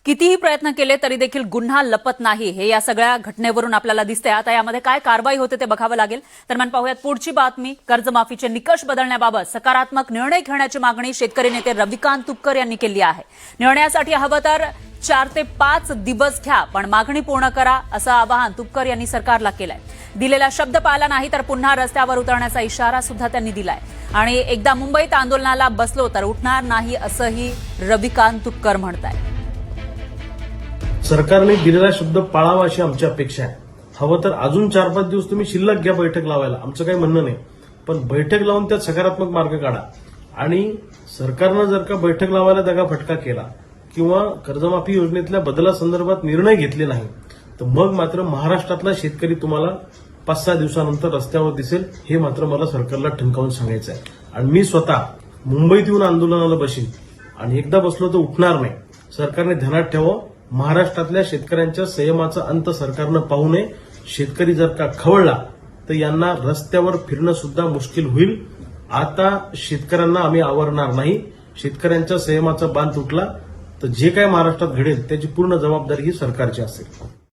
कितीही प्रयत्न केले तरी देखील गुन्हा लपत नाही, हे या सगळ्या घटनेवरून आपल्याला दिसतंय। आता यामध्ये काय कारवाई होते ते बघावं लागेल। दरम्यान पाहूयात पुढची बातमी। कर्जमाफीचे निकष बदलण्याबाबत सकारात्मक निर्णय घेण्याची मागणी शेतकरी नेते रविकांत तुपकर यांनी केली आहे। निर्णयासाठी हवं तर 4 ते 5 दिवस घ्या, पण मागणी पूर्ण करा, असं आवाहन तुपकर यांनी सरकारला केलंय। दिलेला शब्द पाळला नाही तर पुन्हा रस्त्यावर उतरण्याचा इशारा सुद्धा त्यांनी दिलाय। आणि एकदा मुंबईत आंदोलनाला बसलो तर उठणार नाही, असंही रविकांत तुपकर म्हणतायत। सरकारने दिलेला शब्द पाळावा अशी आमची अपेक्षा आहे। हवं तर अजून 4-5 दिवस तुम्ही शिल्लक घ्या बैठक लावायला, आमचं काही म्हणणं नाही, पण बैठक लावून त्यात सकारात्मक मार्ग काढा। आणि सरकारनं जर का बैठक लावायला दगाफटका केला किंवा कर्जमाफी योजनेतल्या बदलासंदर्भात निर्णय घेतले नाही तर मग मात्र महाराष्ट्रातला शेतकरी तुम्हाला 5-6 दिवसानंतर रस्त्यावर दिसेल, हे मात्र मला सरकारला ठणकावून सांगायचं आहे। आणि मी स्वतः मुंबईत येऊन आंदोलनाला बसीन आणि एकदा बसलो तर उठणार नाही। सरकारने ध्यानात ठेवावं, महाराष्ट्रातल्या शेतकऱ्यांच्या संयमाचा अंत सरकारनं पाहू नये। शेतकरी जर का खवळला तर यांना रस्त्यावर फिरणं सुद्धा मुश्किल होईल। आता शेतकऱ्यांना आम्ही आवरणार नाही। शेतकऱ्यांच्या संयमाचा बांध तुटला तर जे काय महाराष्ट्रात घडेल त्याची पूर्ण जबाबदारी ही सरकारची असेल।